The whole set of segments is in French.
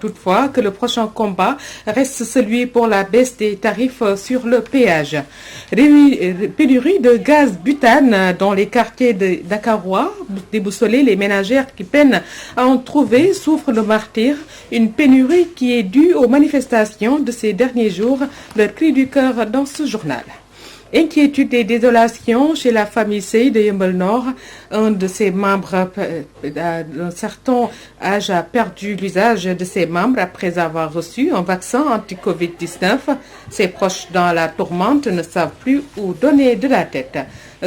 Toutefois que le prochain combat reste celui pour la baisse des tarifs sur le péage. Pénurie de gaz butane dans les quartiers de Dakarois, déboussolés, les ménagères qui peinent à en trouver souffrent de martyrs. Une pénurie qui est due aux manifestations de ces derniers jours, leur cri du cœur dans ce journal. Inquiétude et désolation chez la famille Sey de Yeumbeul Nord. Un de ses membres d'un certain âge a perdu l'usage de ses membres après avoir reçu un vaccin anti-Covid-19. Ses proches dans la tourmente ne savent plus où donner de la tête.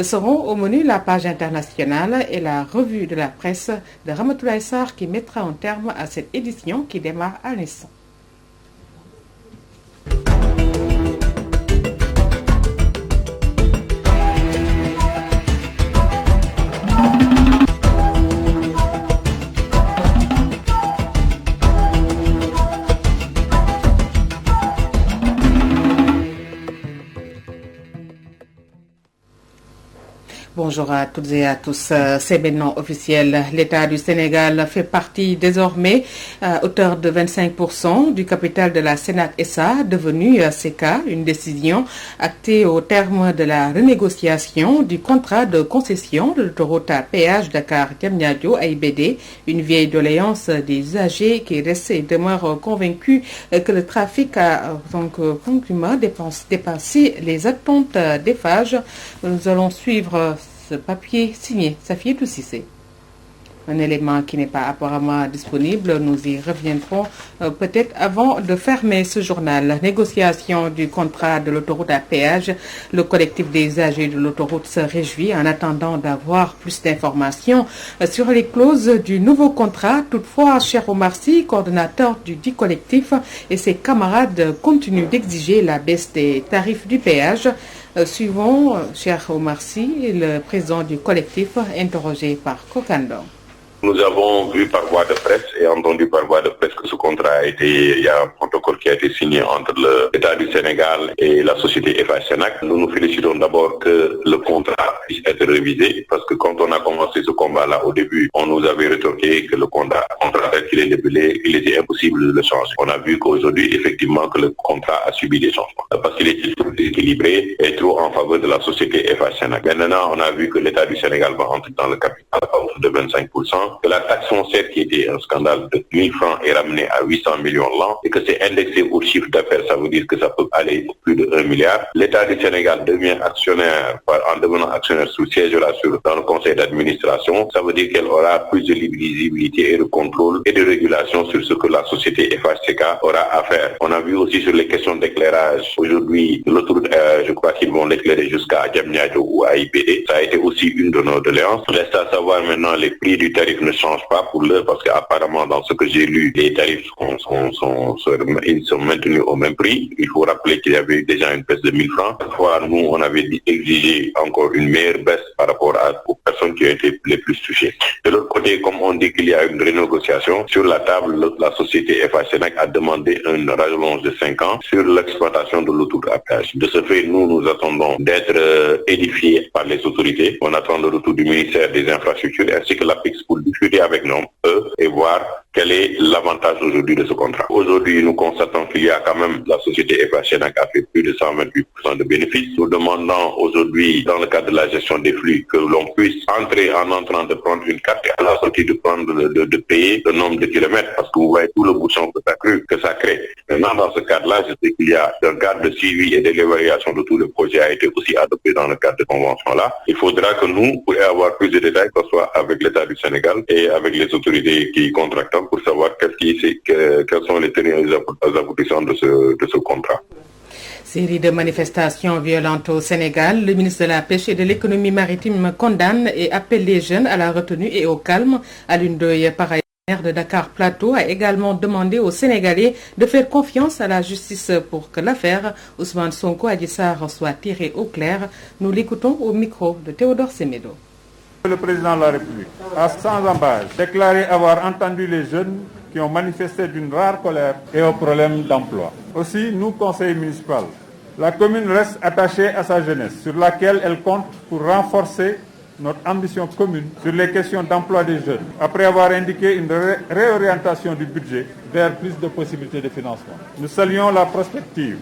Seront au menu la page internationale et la revue de la presse de Ramatoulaye Sarr qui mettra un terme à cette édition qui démarre à l'instant. Bonjour à toutes et à tous, c'est maintenant officiel. L'État du Sénégal fait partie désormais à hauteur de 25% du capital de la Sénac SA, devenu SECA, une décision actée au terme de la renégociation du contrat de concession de l'autoroute à péage Dakar-Diamniadio AIBD, une vieille doléance des usagers qui restent et demeurent convaincus que le trafic a donc complètement dépassé les attentes des phages. Nous allons suivre ce papier signé Safia Toussissé. Un élément qui n'est pas apparemment disponible, nous y reviendrons peut-être avant de fermer ce journal. Négociation du contrat de l'autoroute à péage. Le collectif des usagers de l'autoroute se réjouit en attendant d'avoir plus d'informations sur les clauses du nouveau contrat. Toutefois, Cheikh Omar Sy, coordonnateur du dit collectif, et ses camarades continuent d'exiger la baisse des tarifs du péage. Suivons Cheikh Omar Sy, le président du collectif, interrogé par Kokandong. Nous avons vu par voie de presse et entendu par voie de presse que ce contrat il y a un protocole qui a été signé entre l'État du Sénégal et la société FH-Sénac. Nous nous félicitons d'abord que le contrat puisse être révisé parce que quand on a commencé ce combat-là au début, on nous avait rétorqué que le contrat tel qu'il est débulé, il était impossible de le changer. On a vu qu'aujourd'hui, effectivement, que le contrat a subi des changements parce qu'il est trop déséquilibré et trop en faveur de la société FH-Sénac. Maintenant, on a vu que l'État du Sénégal va entrer dans le capital à hauteur de 25%. Que la taxe foncière qui était un scandale de 1000 francs est ramenée à 800 millions l'an et que c'est indexé au chiffre d'affaires, ça veut dire que ça peut aller plus de 1 milliard. L'État du Sénégal devient actionnaire en devenant actionnaire sous siège dans le conseil d'administration. Ça veut dire qu'elle aura plus de visibilité et de contrôle et de régulation sur ce que la société FHCK aura à faire. On a vu aussi sur les questions d'éclairage. Aujourd'hui, l'autoroute, je crois qu'ils vont l'éclairer jusqu'à Diamniadio ou à IBD. Ça a été aussi une de nos doléances. Reste à savoir maintenant les prix du tarif ne change pas pour l'heure parce qu'apparemment dans ce que j'ai lu, les tarifs ils sont maintenus au même prix. Il faut rappeler qu'il y avait déjà une baisse de 1000 francs. Parfois, nous, on avait exigé encore une meilleure baisse par rapport aux personnes qui ont été les plus touchées. De l'autre côté, comme on dit qu'il y a une renégociation, sur la table, la société FH-Sénac a demandé une rallonge de 5 ans sur l'exploitation de l'autoroute à péage. De ce fait, nous attendons d'être édifiés par les autorités. On attend le retour du ministère des Infrastructures ainsi que l'APIX pour discuter avec nous et voir quel est l'avantage aujourd'hui de ce contrat. Aujourd'hui, nous constatons qu'il y a quand même la société FH-Sénac a fait plus de 128% de bénéfices. Nous demandons aujourd'hui, dans le cadre de la gestion des flux, que l'on puisse entrer en entrant de prendre une carte et à la sortie de payer le nombre de kilomètres parce que vous voyez tout le bouchon que ça crée. Maintenant, dans ce cadre-là, je sais qu'il y a un cadre de suivi et de l'évaluation de tout le projet a été aussi adopté dans le cadre de convention-là. Il faudra que nous pourrions avoir plus de détails, que ce soit avec l'État du Sénégal et avec les autorités qui contractent pour savoir quels sont les tenants et les aboutissants de ce contrat. Série de manifestations violentes au Sénégal. Le ministre de la Pêche et de l'Économie maritime condamne et appelle les jeunes à la retenue et au calme. Alioune Ndoye, par ailleurs, maire de Dakar Plateau, a également demandé aux Sénégalais de faire confiance à la justice pour que l'affaire Ousmane Sonko Adji Sarr soit tirée au clair. Nous l'écoutons au micro de Théodore Semedo. Le président de la République a sans embâche déclaré avoir entendu les jeunes qui ont manifesté d'une rare colère et aux problèmes d'emploi. Aussi, nous, conseil municipal, la commune reste attachée à sa jeunesse, sur laquelle elle compte pour renforcer notre ambition commune sur les questions d'emploi des jeunes, après avoir indiqué une réorientation du budget vers plus de possibilités de financement. Nous saluons la prospective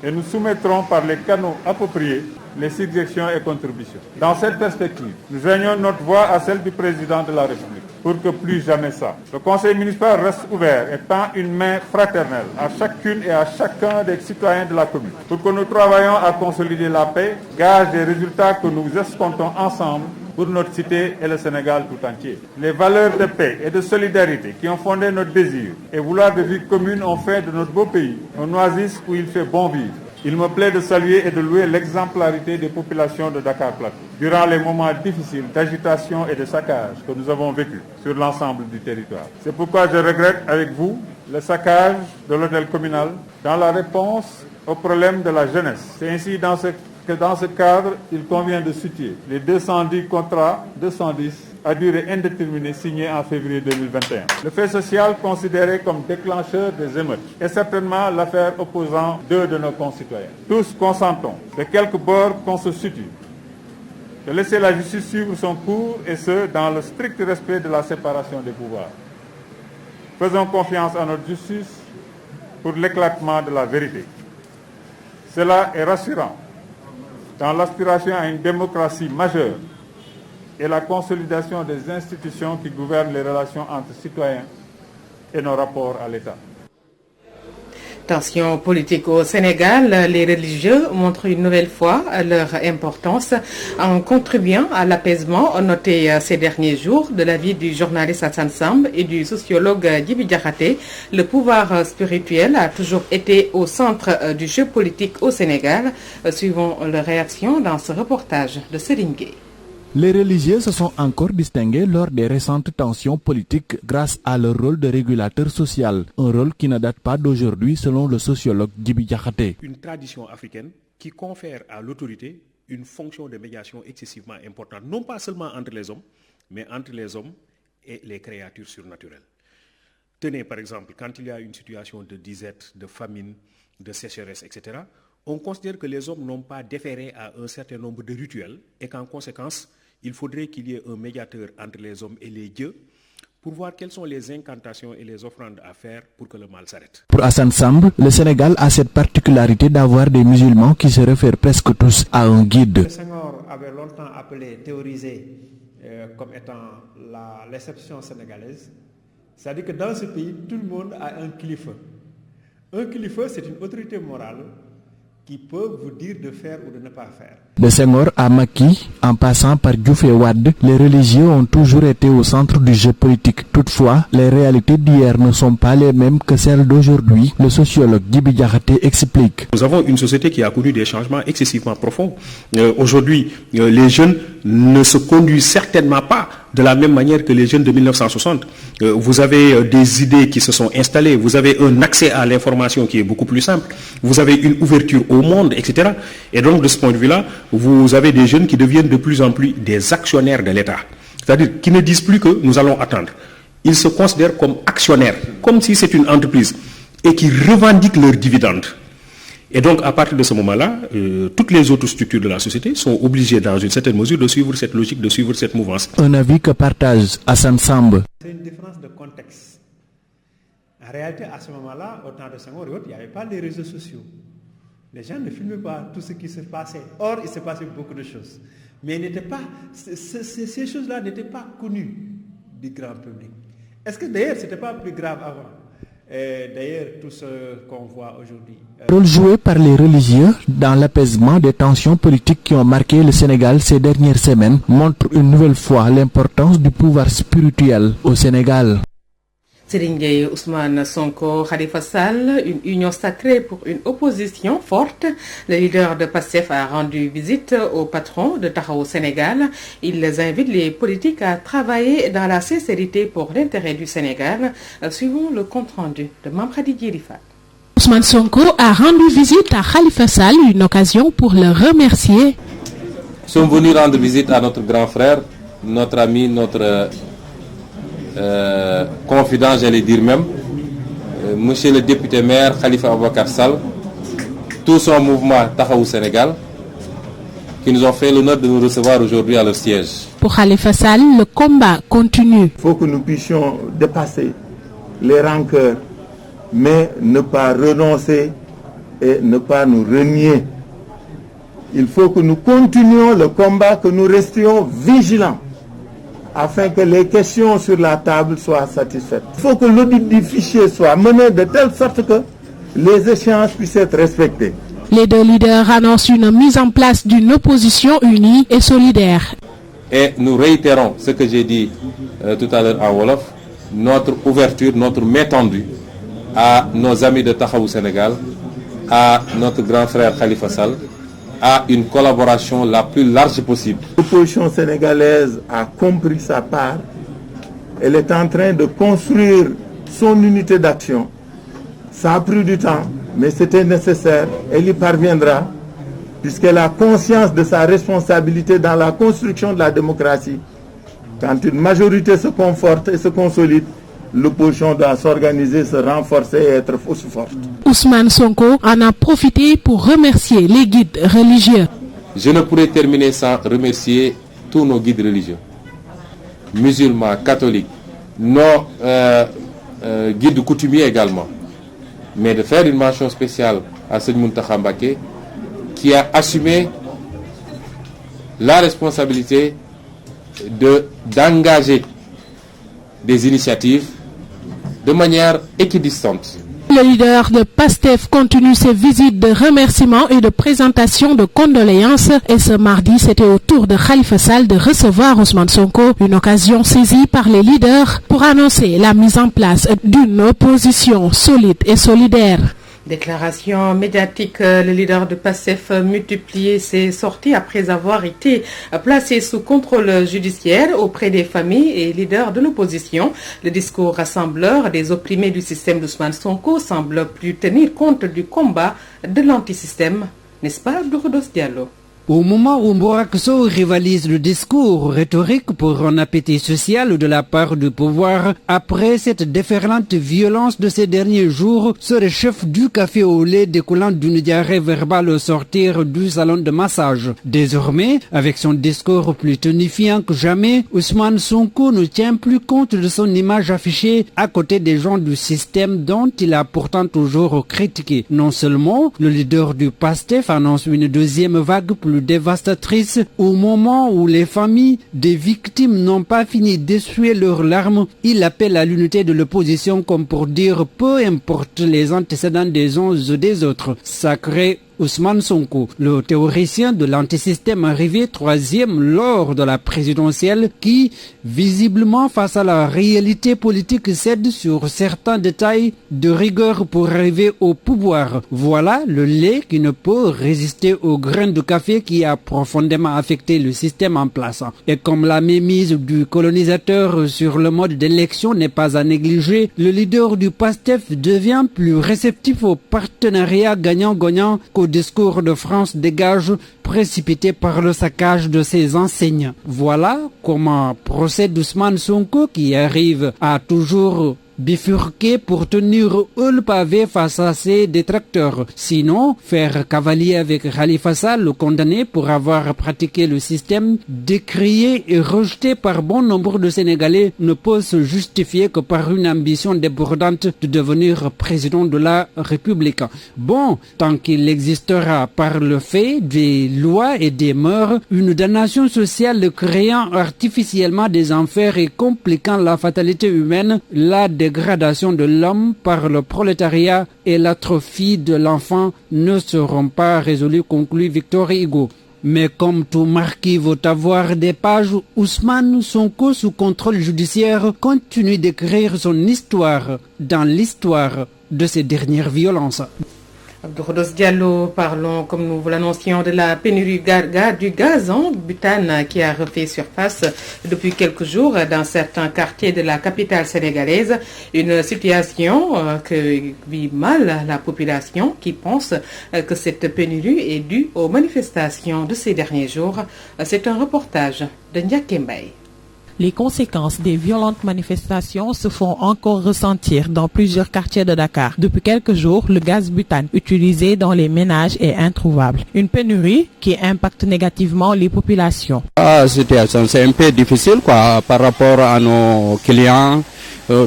et nous soumettrons par les canaux appropriés les suggestions et contributions. Dans cette perspective, nous joignons notre voix à celle du président de la République pour que plus jamais ça. Le conseil municipal reste ouvert et tend une main fraternelle à chacune et à chacun des citoyens de la commune pour que nous travaillions à consolider la paix, gage des résultats que nous escomptons ensemble pour notre cité et le Sénégal tout entier. Les valeurs de paix et de solidarité qui ont fondé notre désir et vouloir de vie commune ont fait de notre beau pays un oasis où il fait bon vivre. Il me plaît de saluer et de louer l'exemplarité des populations de Dakar Plateau durant les moments difficiles d'agitation et de saccage que nous avons vécus sur l'ensemble du territoire. C'est pourquoi je regrette avec vous le saccage de l'hôtel communal dans la réponse au problème de la jeunesse. C'est ainsi que dans ce cadre, il convient de situer les 210 contrats 210 à durée indéterminée signés en février 2021. Le fait social considéré comme déclencheur des émeutes est certainement l'affaire opposant deux de nos concitoyens. Tous consentons, de quelque bord qu'on se situe, de laisser la justice suivre son cours et ce, dans le strict respect de la séparation des pouvoirs. Faisons confiance à notre justice pour l'éclatement de la vérité. Cela est rassurant dans l'aspiration à une démocratie majeure et la consolidation des institutions qui gouvernent les relations entre citoyens et nos rapports à l'État. Tension politique au Sénégal, les religieux montrent une nouvelle fois leur importance en contribuant à l'apaisement noté ces derniers jours de l'avis du journaliste Assane Samb et du sociologue Djiby Diakhaté. Le pouvoir spirituel a toujours été au centre du jeu politique au Sénégal. Suivons leur réaction dans ce reportage de Serigne Gueye. Les religieux se sont encore distingués lors des récentes tensions politiques grâce à leur rôle de régulateur social, un rôle qui ne date pas d'aujourd'hui selon le sociologue Djiby Diakhaté. Une tradition africaine qui confère à l'autorité une fonction de médiation excessivement importante, non pas seulement entre les hommes, mais entre les hommes et les créatures surnaturelles. Tenez par exemple, quand il y a une situation de disette, de famine, de sécheresse, etc., on considère que les hommes n'ont pas déféré à un certain nombre de rituels et qu'en conséquence, il faudrait qu'il y ait un médiateur entre les hommes et les dieux pour voir quelles sont les incantations et les offrandes à faire pour que le mal s'arrête. Pour Assane Samb, le Sénégal a cette particularité d'avoir des musulmans qui se réfèrent presque tous à un guide. Le Senghor avait longtemps théorisé comme étant l'exception sénégalaise. C'est-à-dire que dans ce pays, tout le monde a un khalifa. Un khalifa, c'est une autorité morale qui peut vous dire de faire ou de ne pas faire. De Senghor à Macky, en passant par Diouf et Wade, les religieux ont toujours été au centre du jeu politique. Toutefois, les réalités d'hier ne sont pas les mêmes que celles d'aujourd'hui. Le sociologue Djiby Diakhaté explique. Nous avons une société qui a connu des changements excessivement profonds. Aujourd'hui, les jeunes ne se conduisent certainement pas de la même manière que les jeunes de 1960. Vous avez des idées qui se sont installées, vous avez un accès à l'information qui est beaucoup plus simple, vous avez une ouverture au monde, etc. Et donc de ce point de vue-là, vous avez des jeunes qui deviennent de plus en plus des actionnaires de l'État. C'est-à-dire qui ne disent plus que nous allons attendre. Ils se considèrent comme actionnaires, comme si c'est une entreprise, et qui revendiquent leurs dividendes. Et donc, à partir de ce moment-là, toutes les autres structures de la société sont obligées, dans une certaine mesure, de suivre cette logique, de suivre cette mouvance. Un avis que partage Assane Samb. C'est une différence de contexte. En réalité, à ce moment-là, au temps de Senghor et autres, il n'y avait pas les réseaux sociaux. Les gens ne filmaient pas tout ce qui se passait. Or, il se passait beaucoup de choses. Mais ces choses-là n'étaient pas connues du grand public. Est-ce que d'ailleurs, ce n'était pas plus grave avant? D'ailleurs, tout ce qu'on voit aujourd'hui. Le rôle joué par les religieux dans l'apaisement des tensions politiques qui ont marqué le Sénégal ces dernières semaines montre une nouvelle fois l'importance du pouvoir spirituel au Sénégal. Serigne Gueye, Ousmane Sonko, Khalifa Sall, une union sacrée pour une opposition forte. Le leader de PASTEF a rendu visite au patron de Taxawu Sénégal. Il les invite les politiques à travailler dans la sincérité pour l'intérêt du Sénégal. Suivons le compte-rendu de Mame Khady Djerifat. Ousmane Sonko a rendu visite à Khalifa Sall, une occasion pour le remercier. Nous sommes venus rendre visite à notre grand frère, notre ami, notre confident, j'allais dire même, monsieur le député maire Khalifa Ababacar Sall, tout son mouvement Taxawu Sénégal, qui nous ont fait l'honneur de nous recevoir aujourd'hui à leur siège. Pour Khalifa Sall, le combat continue. Il faut que nous puissions dépasser les rancœurs, mais ne pas renoncer et ne pas nous renier. Il faut que nous continuions le combat, que nous restions vigilants afin que les questions sur la table soient satisfaites. Il faut que l'audit du fichier soit mené de telle sorte que les échéances puissent être respectées. Les deux leaders annoncent une mise en place d'une opposition unie et solidaire. Et nous réitérons ce que j'ai dit tout à l'heure en Wolof, notre ouverture, notre main tendue à nos amis de Taxawu Sénégal, à notre grand frère Khalifa Sall, à une collaboration la plus large possible. L'opposition sénégalaise a compris sa part. Elle est en train de construire son unité d'action. Ça a pris du temps, mais c'était nécessaire. Elle y parviendra, puisqu'elle a conscience de sa responsabilité dans la construction de la démocratie. Quand une majorité se conforte et se consolide, l'opposition doit s'organiser, se renforcer et être aussi forte. Ousmane Sonko en a profité pour remercier les guides religieux. Je ne pourrais terminer sans remercier tous nos guides religieux, musulmans, catholiques, nos guides coutumiers également. Mais de faire une mention spéciale à Seigneur Mountakha Mbacké qui a assumé la responsabilité d'engager des initiatives de manière équidistante. Le leader de PASTEF continue ses visites de remerciements et de présentation de condoléances. Et ce mardi, c'était au tour de Khalifa Sall de recevoir Ousmane Sonko, une occasion saisie par les leaders pour annoncer la mise en place d'une opposition solide et solidaire. Déclaration médiatique, le leader de PASTEF multiplié ses sorties après avoir été placé sous contrôle judiciaire auprès des familles et leaders de l'opposition. Le discours rassembleur des opprimés du système d'Ousmane Sonko semble plus tenir compte du combat de l'antisystème, n'est-ce pas, Abdourahdos Diallo? Au moment où Mbourakoso rivalise le discours rhétorique pour un appétit social de la part du pouvoir, après cette déferlante violence de ces derniers jours, ce chef du café au lait découlant d'une diarrhée verbale au sortir du salon de massage. Désormais, avec son discours plus tonifiant que jamais, Ousmane Sonko ne tient plus compte de son image affichée à côté des gens du système dont il a pourtant toujours critiqué. Non seulement le leader du PASTEF annonce une deuxième vague plus dévastatrice au moment où les familles des victimes n'ont pas fini d'essuyer leurs larmes, il appelle à l'unité de l'opposition comme pour dire peu importe les antécédents des uns ou des autres. Sacré Ousmane Sonko, le théoricien de l'antisystème arrivé troisième lors de la présidentielle qui, visiblement face à la réalité politique, cède sur certains détails de rigueur pour arriver au pouvoir. Voilà le lait qui ne peut résister au grain de café qui a profondément affecté le système en place. Et comme la mémise du colonisateur sur le mode d'élection n'est pas à négliger, le leader du PASTEF devient plus réceptif au partenariat gagnant-gagnant qu'au discours de France dégage précipité par le saccage de ses enseignes. Voilà comment procède Ousmane Sonko qui arrive à toujours bifurquer pour tenir le pavé face à ses détracteurs. Sinon, faire cavalier avec Khalifa Sall, le condamné pour avoir pratiqué le système, décrié et rejeté par bon nombre de Sénégalais, ne peut se justifier que par une ambition débordante de devenir président de la République. Bon, tant qu'il existera par le fait des lois et des mœurs, une damnation sociale créant artificiellement des enfers et compliquant la fatalité humaine, la dégradation de l'homme par le prolétariat et l'atrophie de l'enfant ne seront pas résolus, conclut Victor Hugo. Mais comme tout marquis veut avoir des pages, Ousmane Sonko sous contrôle judiciaire continue d'écrire son histoire dans l'histoire de ces dernières violences. Abdourahdos Diallo, parlons, comme nous vous l'annoncions, de la pénurie du gaz en butane qui a refait surface depuis quelques jours dans certains quartiers de la capitale sénégalaise. Une situation que vit mal la population qui pense que cette pénurie est due aux manifestations de ces derniers jours. C'est un reportage de Ndiaké Mbaye. Les conséquences des violentes manifestations se font encore ressentir dans plusieurs quartiers de Dakar. Depuis quelques jours, le gaz butane utilisé dans les ménages est introuvable. Une pénurie qui impacte négativement les populations. La situation, c'est un peu difficile par rapport à nos clients.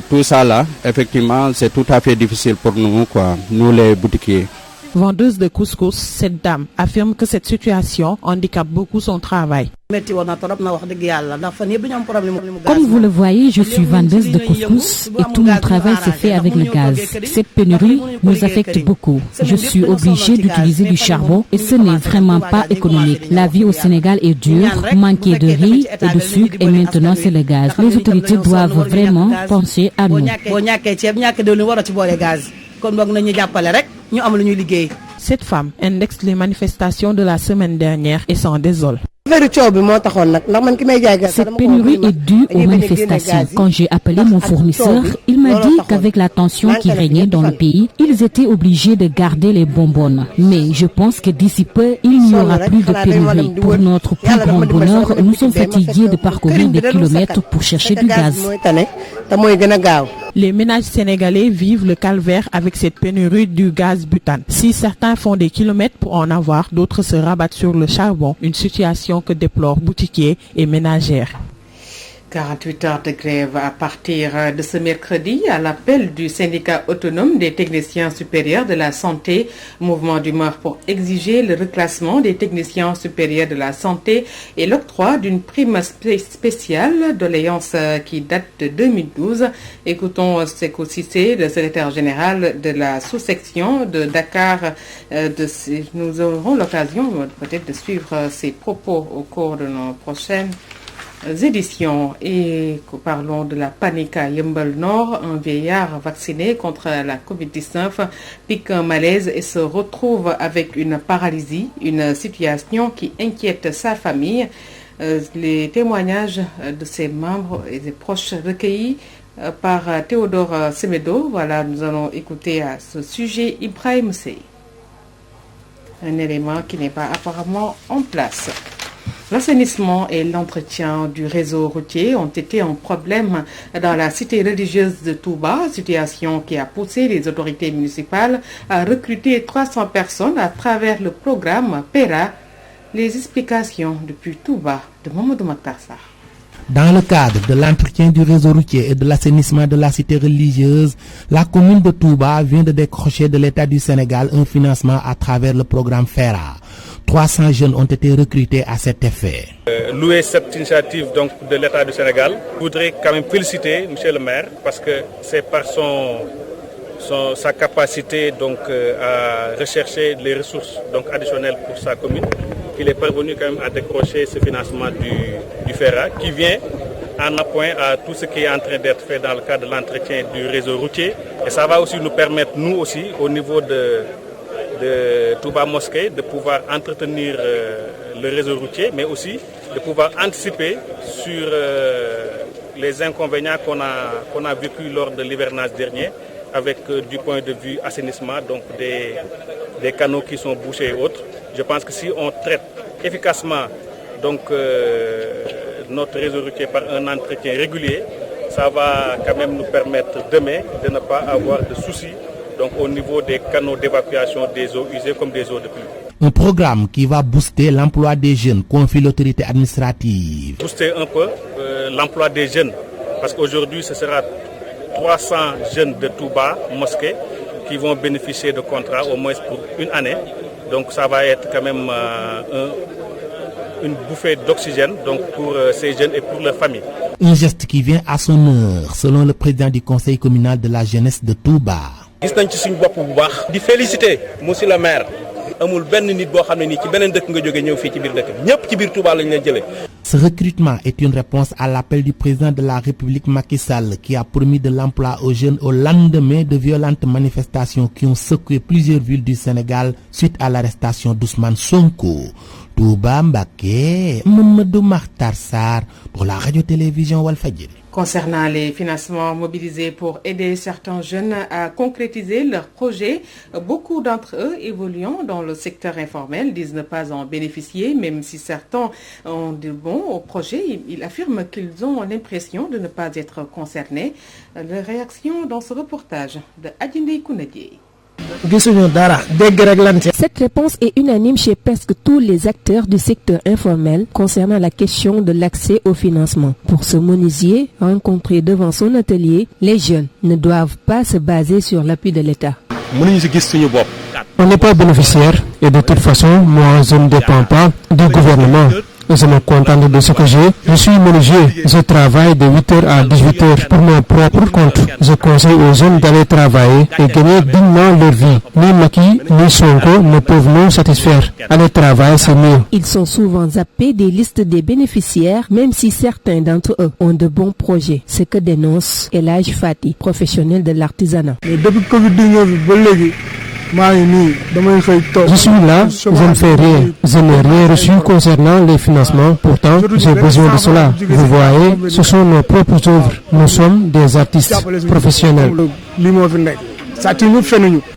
Tout ça là, effectivement, c'est tout à fait difficile pour nous, nous les boutiquiers. Vendeuse de couscous, cette dame affirme que cette situation handicape beaucoup son travail. Comme vous le voyez, je suis vendeuse de couscous et tout mon travail se fait avec le gaz. Cette pénurie nous affecte beaucoup. Je suis obligée d'utiliser du charbon et ce n'est vraiment pas économique. La vie au Sénégal est dure, manquer de riz et de sucre et maintenant c'est le gaz. Les autorités doivent vraiment penser à nous. Cette femme indexe les manifestations de la semaine dernière et s'en désole. Cette pénurie est due aux manifestations. Quand j'ai appelé mon fournisseur, il m'a dit qu'avec la tension qui régnait dans le pays, ils étaient obligés de garder les bonbonnes. Mais je pense que d'ici peu, il n'y aura plus de pénurie. Pour notre plus grand bonheur, nous sommes fatigués de parcourir des kilomètres pour chercher du gaz. Les ménages sénégalais vivent le calvaire avec cette pénurie du gaz butane. Si certains font des kilomètres pour en avoir, d'autres se rabattent sur le charbon, une situation que déplorent boutiquiers et ménagères. 48 heures de grève à partir de ce mercredi à l'appel du syndicat autonome des techniciens supérieurs de la santé, mouvement d'humeur pour exiger le reclassement des techniciens supérieurs de la santé et l'octroi d'une prime spéciale doléance qui date de 2012. Écoutons Sékou Cissé, le secrétaire général de la sous-section de Dakar. Nous aurons l'occasion peut-être de suivre ses propos au cours de nos prochaines éditions. Et parlons de la panique à Yeumbeul Nord. Un vieillard vacciné contre la Covid-19 pique un malaise et se retrouve avec une paralysie, une situation qui inquiète sa famille. Les témoignages de ses membres et des proches recueillis par Théodore Semedo. Voilà, nous allons écouter à ce sujet Ibrahim Sey. Un élément qui n'est pas apparemment en place. L'assainissement et l'entretien du réseau routier ont été un problème dans la cité religieuse de Touba, situation qui a poussé les autorités municipales à recruter 300 personnes à travers le programme PERA. Les explications depuis Touba de Mamadou Makhtar Sarr. Dans le cadre de l'entretien du réseau routier et de l'assainissement de la cité religieuse, la commune de Touba vient de décrocher de l'État du Sénégal un financement à travers le programme FERA. 300 jeunes ont été recrutés à cet effet. Louer cette initiative donc de l'État du Sénégal, je voudrais quand même féliciter M. le maire parce que c'est par sa capacité donc, à rechercher les ressources donc, additionnelles pour sa commune qu'il est parvenu quand même à décrocher ce financement du FERA qui vient en appoint à tout ce qui est en train d'être fait dans le cadre de l'entretien du réseau routier. Et ça va aussi nous permettre, nous aussi, au niveau de Touba Mosquée, de pouvoir entretenir le réseau routier, mais aussi de pouvoir anticiper sur les inconvénients qu'on a vécu lors de l'hivernage dernier, avec du point de vue assainissement, donc des canaux qui sont bouchés et autres. Je pense que si on traite efficacement donc, notre réseau routier par un entretien régulier, ça va quand même nous permettre demain de ne pas avoir de soucis donc, au niveau des canaux d'évacuation des eaux usées comme des eaux de pluie. Un programme qui va booster l'emploi des jeunes, confie l'autorité administrative. Booster un peu l'emploi des jeunes, parce qu'aujourd'hui ce sera 300 jeunes de Touba, Mosquée, qui vont bénéficier de contrats au moins pour une année. Donc ça va être quand même une bouffée d'oxygène donc pour ces jeunes et pour leurs familles. Un geste qui vient à son heure, selon le président du conseil communal de la jeunesse de Touba. di féliciter monsieur le maire amul benn nit boo xam ne nii ci beneen dëkk nga jóge ñëw fii ci biir dëkk ñëpp ci biir Touba lañ leen jëlee. Ce recrutement est une réponse à l'appel du président de la République Macky Sall qui a promis de l'emploi aux jeunes au lendemain de violentes manifestations qui ont secoué plusieurs villes du Sénégal suite à l'arrestation d'Ousmane Sonko. Touba Mbacké, Mamadou Makhtar Sarr pour la radio-télévision Walfadjri. Concernant les financements mobilisés pour aider certains jeunes à concrétiser leurs projets, beaucoup d'entre eux évoluant dans le secteur informel disent ne pas en bénéficier, même si certains ont de bons projets. Ils affirment qu'ils ont l'impression de ne pas être concernés. La réaction dans ce reportage de Adjindé Kounadié. Cette réponse est unanime chez presque tous les acteurs du secteur informel concernant la question de l'accès au financement. Pour ce menuisier, rencontré devant son atelier, les jeunes ne doivent pas se baser sur l'appui de l'État. On n'est pas bénéficiaire et de toute façon, moi je ne dépends pas du gouvernement. Je me contente de ce que j'ai. Je suis menuisier. Je travaille de 8h à 18h pour mon propre compte. Je conseille aux jeunes d'aller travailler et gagner dignement leur vie. Ni Macky, ni Sonko ne peuvent nous satisfaire. Aller travailler, c'est mieux. Ils sont souvent zappés des listes des bénéficiaires, même si certains d'entre eux ont de bons projets. Ce que dénonce Elhadj Fati, professionnel de l'artisanat. Depuis Covid-19, je suis là, je ne fais rien. Je n'ai rien reçu concernant les financements. Pourtant, j'ai besoin de cela. Vous voyez, ce sont nos propres œuvres. Nous sommes des artistes professionnels.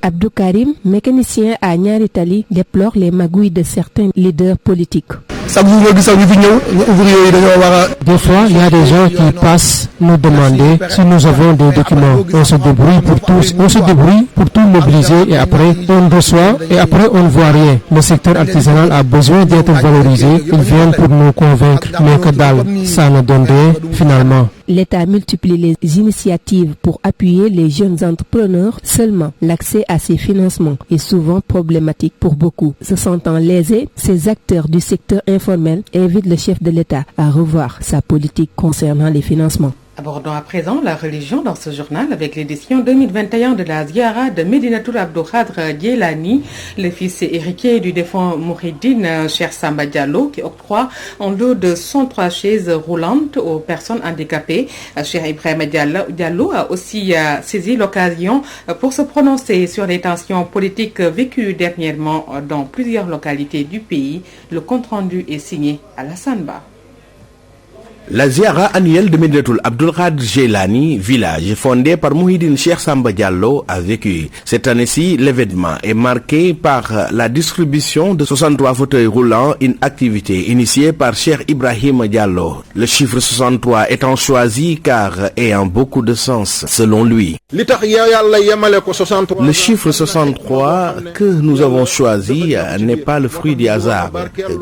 Abdou Karim, mécanicien à Niary Tally, déplore les magouilles de certains leaders politiques. Des fois, il y a des gens qui passent nous demander si nous avons des documents. On se débrouille pour tout mobiliser et après on reçoit et après on ne voit rien. Le secteur artisanal a besoin d'être valorisé. Ils viennent pour nous convaincre, mais que dalle, ça ne donne rien finalement. L'État multiplie les initiatives pour appuyer les jeunes entrepreneurs. Seulement, l'accès à ces financements est souvent problématique pour beaucoup. Se sentant lésés, ces acteurs du secteur informel invitent le chef de l'État à revoir sa politique concernant les financements. Abordons à présent la religion dans ce journal avec l'édition 2021 de la Ziara de Médinatoul Abdou Khadre Djeylani, le fils et héritier du défunt Mouhidine Cheikh Samba Diallo, qui octroie un lot de 103 chaises roulantes aux personnes handicapées. Cheikh Ibrahima Diallo a aussi saisi l'occasion pour se prononcer sur les tensions politiques vécues dernièrement dans plusieurs localités du pays. Le compte-rendu est signé Alassane Ba. La ziara annuelle de Médinatoul Abdou Khadre Djeylani, village fondé par Mouhidine Cheikh Samba Diallo, a vécu. Cette année-ci, l'événement est marqué par la distribution de 63 fauteuils roulants, une activité initiée par Cheikh Ibrahima Diallo. Le chiffre 63 étant choisi car ayant beaucoup de sens, selon lui. Le chiffre 63 que nous avons choisi n'est pas le fruit du hasard,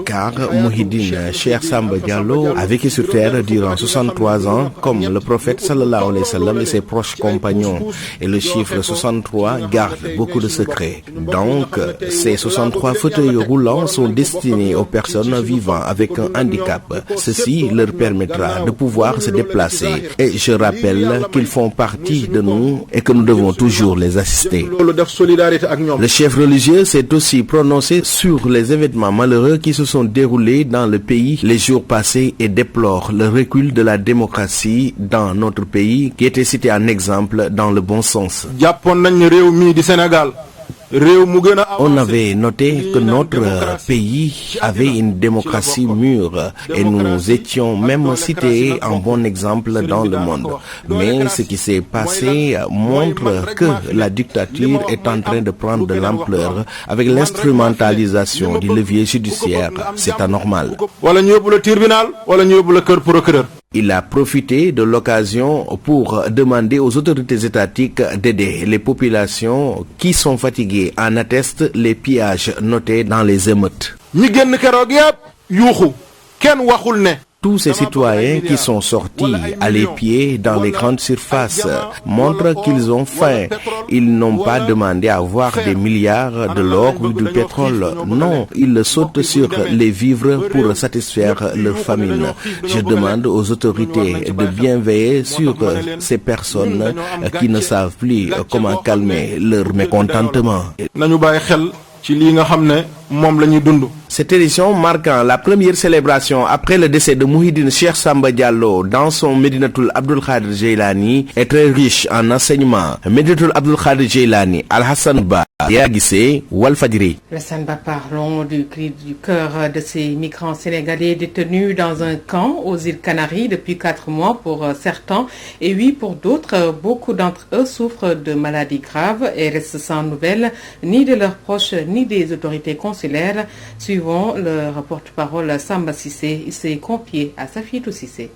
car Mouhidine Cheikh Samba Diallo a vécu sur terre durant 63 ans comme le prophète sallallahu alayhi wa sallam et ses proches compagnons, et le chiffre 63 garde beaucoup de secrets. Donc ces 63 fauteuils roulants sont destinés aux personnes vivant avec un handicap. Ceci leur permettra de pouvoir se déplacer, et je rappelle qu'ils font partie de nous et que nous devons toujours les assister. Le chef religieux s'est aussi prononcé sur les événements malheureux qui se sont déroulés dans le pays les jours passés et déplore le recul de la démocratie dans notre pays qui était cité en exemple dans le bon sens. On avait noté que notre pays avait une démocratie mûre et nous étions même cités en bon exemple dans le monde. Mais ce qui s'est passé montre que la dictature est en train de prendre de l'ampleur avec l'instrumentalisation du levier judiciaire. C'est anormal. Il a profité de l'occasion pour demander aux autorités étatiques d'aider les populations qui sont fatiguées. En attestent les pillages notés dans les émeutes. Tous ces citoyens qui sont sortis à l'épied dans les grandes surfaces montrent qu'ils ont faim. Ils n'ont pas demandé à avoir des milliards de l'or ou du pétrole. Non, ils sautent sur les vivres pour satisfaire leur famine. Je demande aux autorités de bien veiller sur ces personnes qui ne savent plus comment calmer leur mécontentement. Cette édition marquant la première célébration après le décès de Mouhidine Cheikh Samba Diallo dans son Médinatoul Abdoul Khadir Jeylani est très riche en enseignements. Médinatoul Abdoul Khadir Jeylani, Al-Hassan Ba, Yagissé, Walfadjri. Parlons du cri du cœur de ces migrants sénégalais détenus dans un camp aux îles Canaries depuis 4 mois pour certains et 8 pour d'autres. Beaucoup d'entre eux souffrent de maladies graves et restent sans nouvelles ni de leurs proches ni des autorités consulaires. Suivant le porte-parole Samba Cissé, il s'est confié à Safiatou Cissé.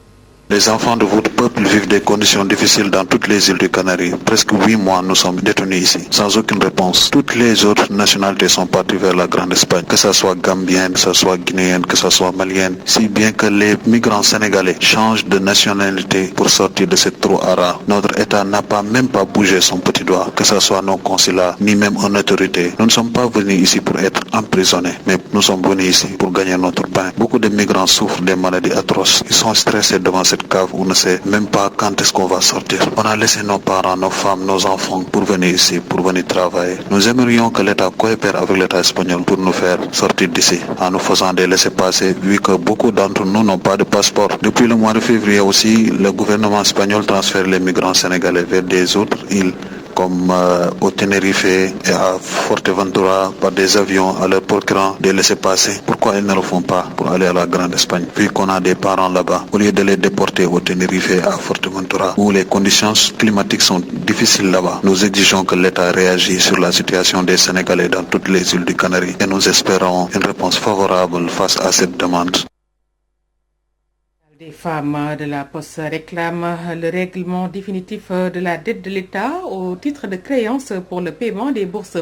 Les enfants de votre peuple vivent des conditions difficiles dans toutes les îles du Canaries. Presque 8 mois, nous sommes détenus ici, sans aucune réponse. Toutes les autres nationalités sont parties vers la Grande Espagne, que ce soit gambienne, que ce soit guinéenne, que ce soit malienne. Si bien que les migrants sénégalais changent de nationalité pour sortir de cette trou ara. Notre État n'a même pas bougé son petit doigt, que ce soit nos consulats, ni même en autorité. Nous ne sommes pas venus ici pour être emprisonnés, mais nous sommes venus ici pour gagner notre pain. Beaucoup de migrants souffrent des maladies atroces. Ils sont stressés devant cette cave où on ne sait même pas quand est-ce qu'on va sortir. On a laissé nos parents, nos femmes, nos enfants pour venir ici, pour venir travailler. Nous aimerions que l'État coopère avec l'État espagnol pour nous faire sortir d'ici, en nous faisant des laissez-passer, vu que beaucoup d'entre nous n'ont pas de passeport. Depuis le mois de février aussi, le gouvernement espagnol transfère les migrants sénégalais vers des autres îles, comme au Tenerife et à Fuerteventura par des avions à leur procurant des laissez-passer. Pourquoi ils ne le font pas pour aller à la Grande Espagne, vu qu'on a des parents là-bas, au lieu de les déporter au Tenerife et à Fuerteventura, où les conditions climatiques sont difficiles là-bas. Nous exigeons que l'État réagisse sur la situation des Sénégalais dans toutes les îles du Canaries et nous espérons une réponse favorable face à cette demande. Les femmes de la Poste réclament le règlement définitif de la dette de l'État au titre de créance pour le paiement des bourses